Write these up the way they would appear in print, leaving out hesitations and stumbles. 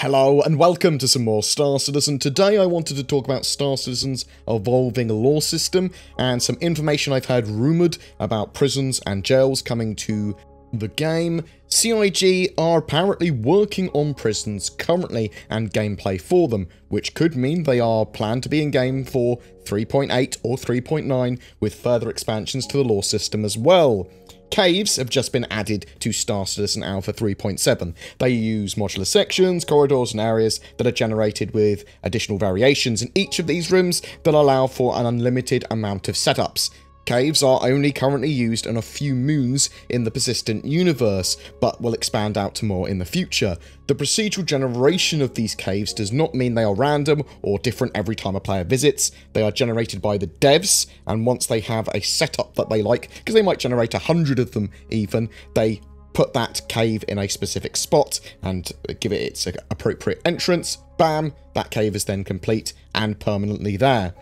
Hello and welcome to some more Star Citizen. Today I wanted to talk about Star Citizen's evolving law system and some information I've heard rumoured about prisons and jails coming to the game. CIG are apparently working on prisons currently and gameplay for them, which could mean they are planned to be in game for 3.8 or 3.9 with further expansions to the law system as well. Caves have just been added to Star Citizen Alpha 3.7. They use modular sections, corridors and areas that are generated with additional variations in each of these rooms that allow for an unlimited amount of setups. Caves are only currently used on a few moons in the persistent universe, but will expand out to more in the future. The procedural generation of these caves does not mean they are random or different every time a player visits. They are generated by the devs, and once they have a setup that they like, because they might generate 100 of them even, they put that cave in a specific spot and give it its appropriate entrance. Bam, that cave is then complete and permanently there.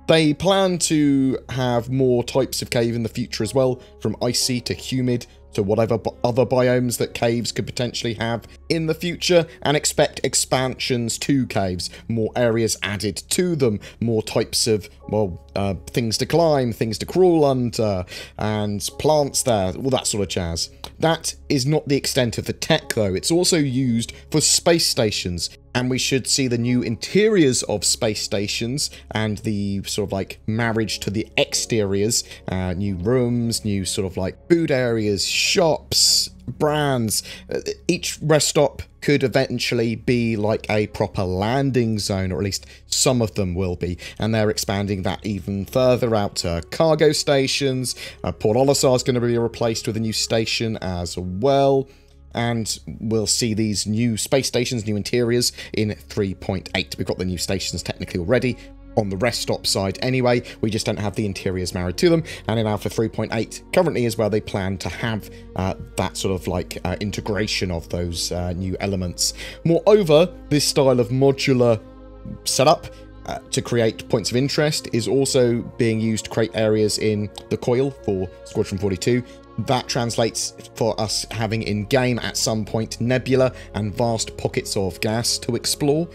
They plan to have more types of cave in the future as well, from icy to humid to whatever other biomes that caves could potentially have in the future, and expect expansions to caves, more areas added to them, more types of, well, things to climb, things to crawl under, and plants there, all that sort of jazz. That is not the extent of the tech though, it's also used for space stations. And we should see the new interiors of space stations and the sort of like marriage to the exteriors, new rooms, new sort of like food areas, shops, brands. Each rest stop could eventually be like a proper landing zone, or at least some of them will be. And they're expanding that even further out to cargo stations. Port Olisar is going to be replaced with a new station as well. And we'll see these new space stations, new interiors in 3.8. We've got the new stations technically already on the rest stop side anyway. We just don't have the interiors married to them. And in Alpha 3.8 currently is where they plan to have that sort of like integration of those new elements. Moreover, this style of modular setup to create points of interest is also being used to create areas in the coil for Squadron 42. That translates for us having in-game at some point nebula and vast pockets of gas to explore.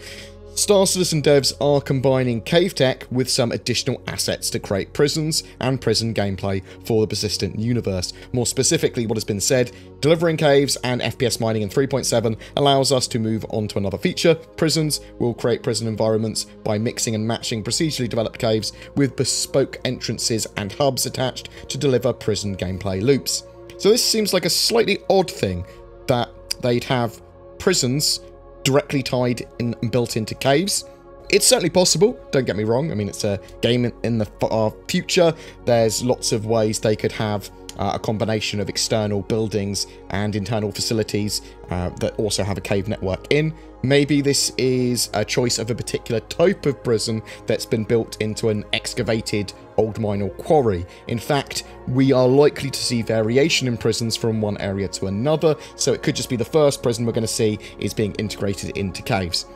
Star Citizen devs are combining cave tech with some additional assets to create prisons and prison gameplay for the persistent universe. More specifically, what has been said, delivering caves and FPS mining in 3.7 allows us to move on to another feature. Prisons will create prison environments by mixing and matching procedurally developed caves with bespoke entrances and hubs attached to deliver prison gameplay loops. So this seems like a slightly odd thing that they'd have prisons directly tied in and built into caves. It's certainly possible, don't get me wrong. I mean, it's a game in the far future. There's lots of ways they could have a combination of external buildings and internal facilities that also have a cave network in. Maybe this is a choice of a particular type of prison that's been built into an excavated old mine or quarry. In fact, we are likely to see variation in prisons from one area to another, so it could just be the first prison we're going to see is being integrated into caves.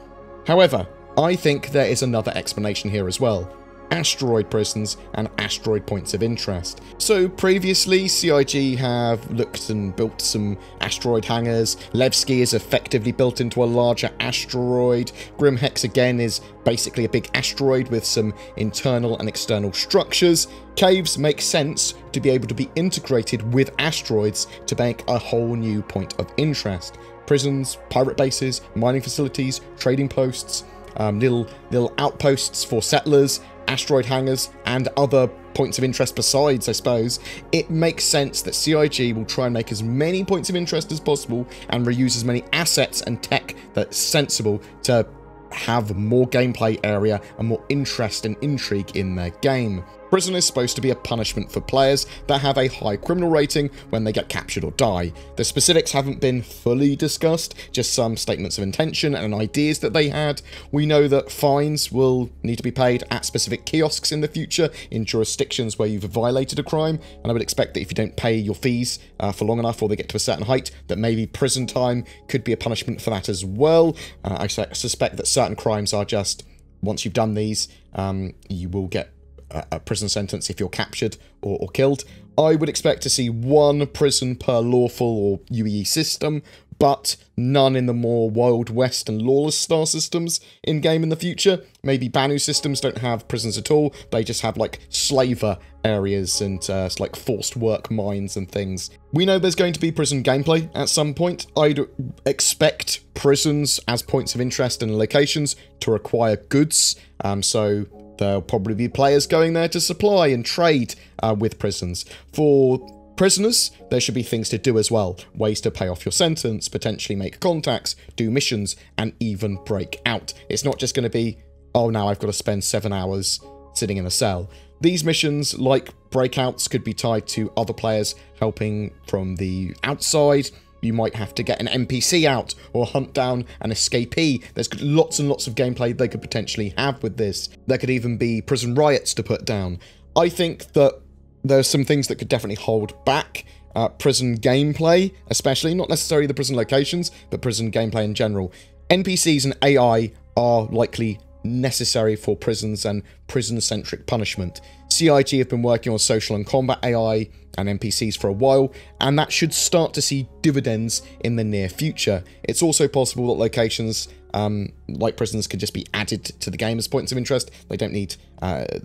However, I think there is another explanation here as well. Asteroid prisons and asteroid points of interest. So previously, CIG have looked and built some asteroid hangars. Levski is effectively built into a larger asteroid. Grimhex again is basically a big asteroid with some internal and external structures. Caves make sense to be able to be integrated with asteroids to make a whole new point of interest. Prisons, pirate bases, mining facilities, trading posts, little outposts for settlers, asteroid hangars, and other points of interest besides, I suppose. It makes sense that CIG will try and make as many points of interest as possible and reuse as many assets and tech that's sensible to have more gameplay area and more interest and intrigue in their game. Prison is supposed to be a punishment for players that have a high criminal rating when they get captured or die. The specifics haven't been fully discussed, just some statements of intention and ideas that they had. We know that fines will need to be paid at specific kiosks in the future in jurisdictions where you've violated a crime, and I would expect that if you don't pay your fees for long enough or they get to a certain height, that maybe prison time could be a punishment for that as well. I suspect that certain crimes are just, once you've done these, you will get a prison sentence if you're captured or killed. I would expect to see one prison per lawful or UEE system, but none in the more Wild West and lawless star systems in-game in the future. Maybe Banu systems don't have prisons at all, they just have like slaver areas and like forced work mines and things. We know there's going to be prison gameplay at some point. I'd expect prisons as points of interest and locations to require goods, so there'll probably be players going there to supply and trade with prisons. For prisoners, there should be things to do as well. Ways to pay off your sentence, potentially make contacts, do missions, and even break out. It's not just going to be, oh, now I've got to spend 7 hours sitting in a cell. These missions, like breakouts, could be tied to other players helping from the outside. You might have to get an NPC out or hunt down an escapee. There's lots and lots of gameplay they could potentially have with this. There could even be prison riots to put down. I think that there's some things that could definitely hold back prison gameplay, especially, not necessarily the prison locations, but prison gameplay in general. NPCs and AI are likely necessary for prisons and prison-centric punishment. CIG have been working on social and combat AI and NPCs for a while, and that should start to see dividends in the near future. It's also possible that locations like prisons could just be added to the game as points of interest. They don't need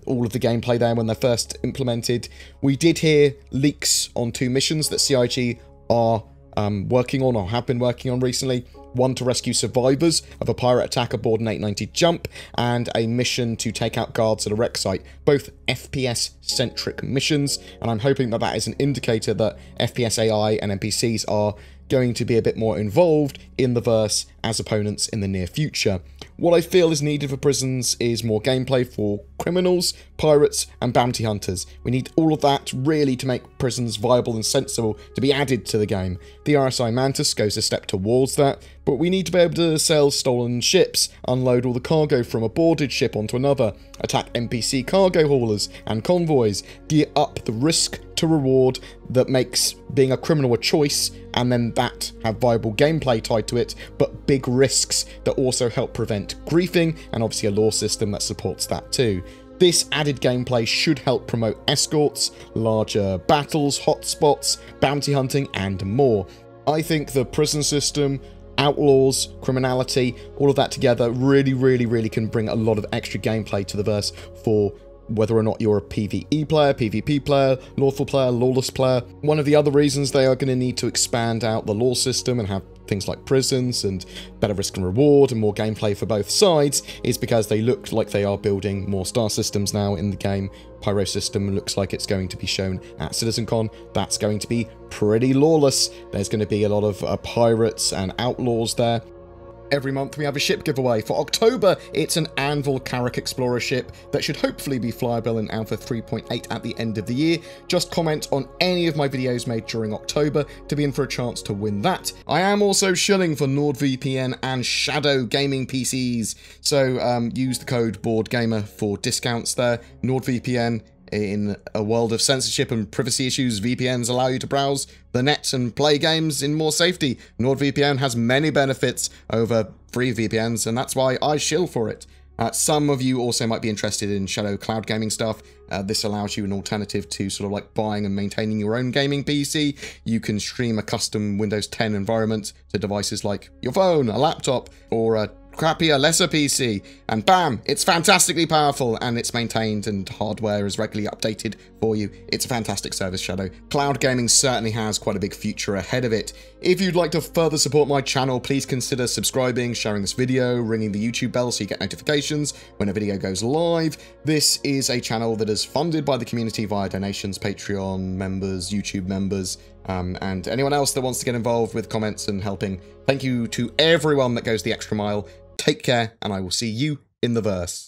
all of the gameplay there when they're first implemented. We did hear leaks on 2 missions that CIG are working on or have been working on recently. One to rescue survivors of a pirate attack aboard an 890 jump, and a mission to take out guards at a wreck site. Both FPS-centric missions, and I'm hoping that that is an indicator that FPS AI and NPCs are going to be a bit more involved in the verse as opponents in the near future. What I feel is needed for prisons is more gameplay for criminals, pirates, and bounty hunters. We need all of that, really, to make prisons viable and sensible to be added to the game. The RSI Mantis goes a step towards that, but we need to be able to sell stolen ships, unload all the cargo from a boarded ship onto another, attack NPC cargo haulers and convoys, gear up the risk to reward that makes being a criminal a choice, and then that have viable gameplay tied to it, but big risks that also help prevent griefing, and obviously a law system that supports that too. This added gameplay should help promote escorts, larger battles, hotspots, bounty hunting, and more. I think the prison system, outlaws, criminality, all of that together really can bring a lot of extra gameplay to the verse for whether or not you're a PvE player, PvP player, lawful player, lawless player. One of the other reasons they are going to need to expand out the law system and have things like prisons and better risk and reward and more gameplay for both sides is because they look like they are building more star systems now in the game. Pyro system looks like it's going to be shown at CitizenCon. That's going to be pretty lawless. There's going to be a lot of pirates and outlaws there. Every month we have a ship giveaway. For October, it's an Anvil Carrack Explorer ship that should hopefully be flyable in Alpha 3.8 at the end of the year. Just comment on any of my videos made during October to be in for a chance to win that. I am also shilling for NordVPN and Shadow gaming PCs, so use the code BoredGamer for discounts there. NordVPN, in a world of censorship and privacy issues, VPNs allow you to browse the net and play games in more safety. NordVPN has many benefits over free VPNs, and that's why I shill for it. Some of you also might be interested in Shadow cloud gaming stuff. This allows you an alternative to sort of like buying and maintaining your own gaming PC. You can stream a custom Windows 10 environment to devices like your phone, a laptop, or a crappier, lesser PC, and bam, it's fantastically powerful, and it's maintained, and hardware is regularly updated for you. It's a fantastic service, Shadow. Cloud gaming certainly has quite a big future ahead of it. If you'd like to further support my channel, please consider subscribing, sharing this video, ringing the YouTube bell so you get notifications when a video goes live. This is a channel that is funded by the community via donations, Patreon members, YouTube members, and anyone else that wants to get involved with comments and helping. Thank you to everyone that goes the extra mile. Take care, and I will see you in the verse.